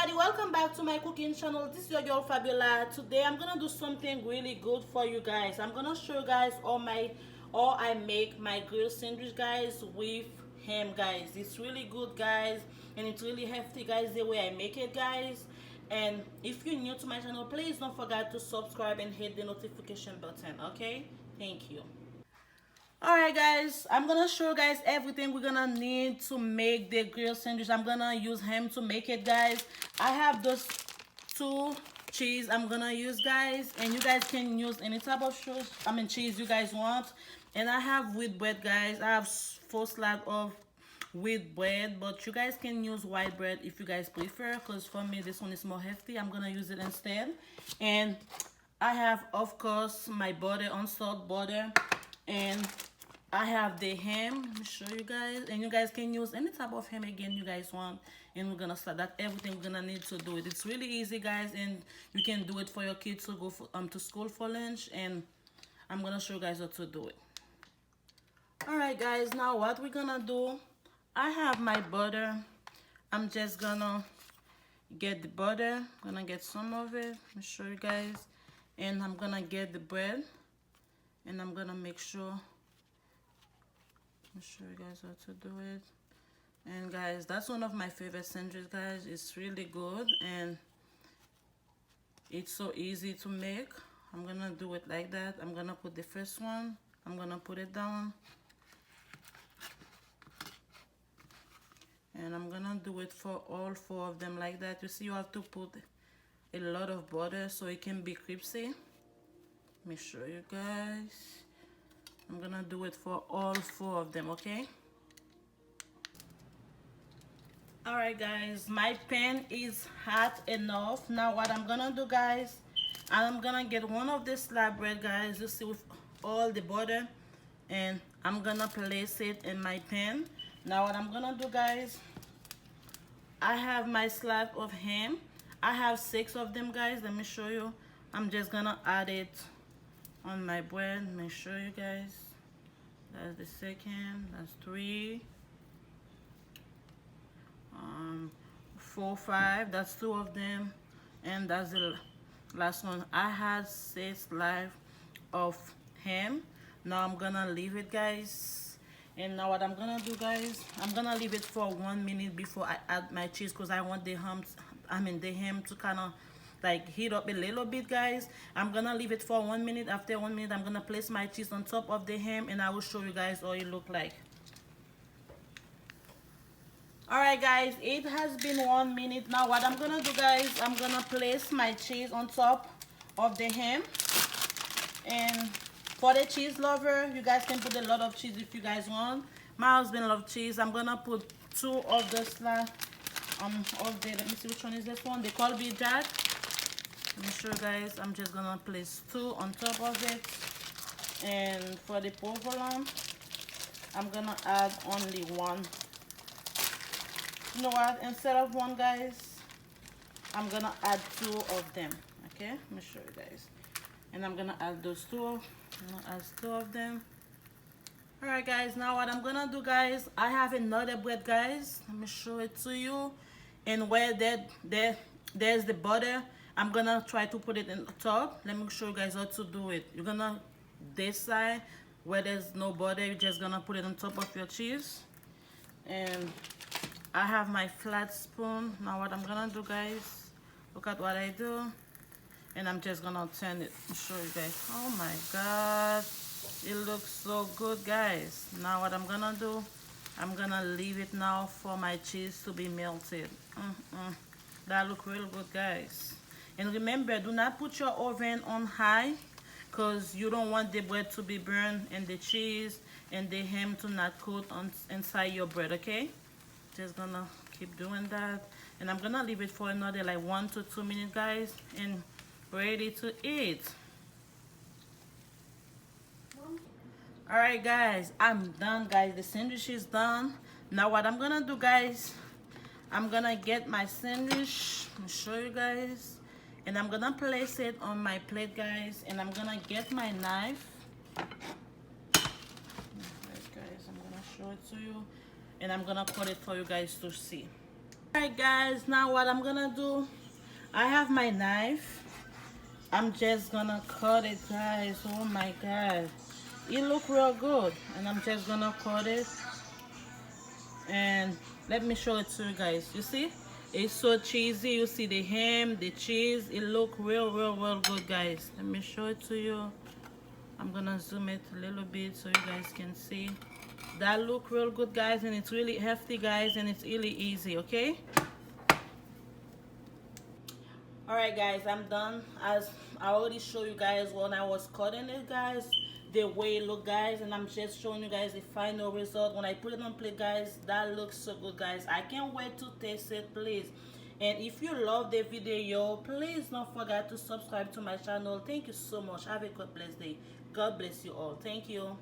everybody, welcome back to my cooking channel. This is your girl Fabiola. Today I'm gonna do something really good for you guys. I'm gonna show you guys all I make my grilled sandwich, guys, with ham, guys. It's really good, guys, and it's really hefty, guys, the way I make it, guys. And if you're new to my channel, please don't forget to subscribe and hit the notification button. Okay, thank you. Alright guys, I'm gonna show you guys everything we're gonna need to make the grilled sandwich. I'm gonna use ham to make it, guys. I have those two cheese I'm gonna use, guys, and you guys can use any type of cheese you guys want. And I have wheat bread, guys. I have 4 slabs of wheat bread, but you guys can use white bread if you guys prefer, because for me this one is more hefty. I'm gonna use it instead. And I have, of course, my butter, unsalt butter, and I have the ham. Let me show you guys, and you guys can use any type of ham again you guys want. And we're gonna start that everything we're gonna need to do it. It's really easy, guys, and you can do it for your kids to go to school for lunch. And I'm gonna show you guys how to do it. All right, guys. Now what we're gonna do? I have my butter. I'm just gonna get the butter. I'm gonna get some of it. Let me show you guys. And I'm gonna get the bread, and I'm gonna make sure. Let me show you guys how to do it. And guys, that's one of my favorite sandwiches, guys. It's really good and it's so easy to make. I'm gonna do it like that. I'm gonna put the first one, I'm gonna put it down, and I'm gonna do it for all 4 of them like that. You see, you have to put a lot of butter so it can be crispy. Let me show you guys. I'm gonna do it for all 4 of them, okay? Alright guys, my pan is hot enough. Now what I'm gonna do, guys, I'm gonna get one of the slab bread, guys, you see, with all the butter, and I'm gonna place it in my pan. Now what I'm gonna do, guys, I have my slab of ham. I have 6 of them, guys. Let me show you. I'm just gonna add it on my bread. Let me show you guys. That's the second. That's 3, 4, 5. That's 2 of them, and that's the last one. I had 6 slabs of ham. Now I'm gonna leave it, guys. And now what I'm gonna do, guys, I'm gonna leave it for 1 minute before I add my cheese, because I want the ham to kind of like heat up a little bit, guys. I'm gonna leave it for 1 minute. After 1 minute, I'm gonna place my cheese on top of the ham, and I will show you guys how it look like. Alright guys, it has been 1 minute. Now what I'm gonna do, guys, I'm gonna place my cheese on top of the ham. And for the cheese lover, you guys can put a lot of cheese if you guys want. My husband loves cheese. I'm gonna put 2 of the slab of the, let me see which one is this one, the Colby Jack. Let me show you guys. I'm just gonna place 2 on top of it. And for the provolone, I'm gonna add only 1. You know what, instead of 1, guys, I'm gonna add 2 of them. Okay, let me show you guys. And I'm gonna add those 2. I'm gonna add 2 of them. All right guys, now what I'm gonna do, guys, I have another bread, guys. Let me show it to you. And where there's the butter, I'm gonna try to put it in the top. Let me show you guys how to do it. You're gonna, this side where there's no butter, you're just gonna put it on top of your cheese. And I have my flat spoon. Now what I'm gonna do, guys, look at what I do. And I'm just gonna turn it and show you guys. Oh my god, it looks so good, guys. Now what I'm gonna do, I'm gonna leave it now for my cheese to be melted. That look real good, guys. And remember, do not put your oven on high, because you don't want the bread to be burned and the cheese and the ham to not coat on inside your bread, okay? Just gonna keep doing that. And I'm gonna leave it for another like 1 to 2 minutes, guys, and ready to eat. Alright guys, I'm done, guys. The sandwich is done. Now what I'm gonna do, guys, I'm gonna get my sandwich and show you guys, and I'm gonna place it on my plate, guys, and I'm gonna get my knife. Right, guys, I'm gonna show it to you, and I'm gonna cut it for you guys to see. Alright guys, now what I'm gonna do, I have my knife. I'm just gonna cut it, guys. Oh my god, it look real good, and I'm just gonna cut it. And let me show it to you guys. You see, it's so cheesy. You see the ham, the cheese, it look real good, guys. Let me show it to you. I'm gonna zoom it a little bit so you guys can see. That look real good, guys, and it's really hefty, guys, and it's really easy. Okay. Alright guys, I'm done. As I already showed you guys when I was cutting it, guys, the way it look, guys, and I'm just showing you guys the final result when I put it on plate, guys. That looks so good, guys. I can't wait to taste it, please. And if you love the video, please don't forget to subscribe to my channel. Thank you so much. Have a God bless day. God bless you all. Thank you.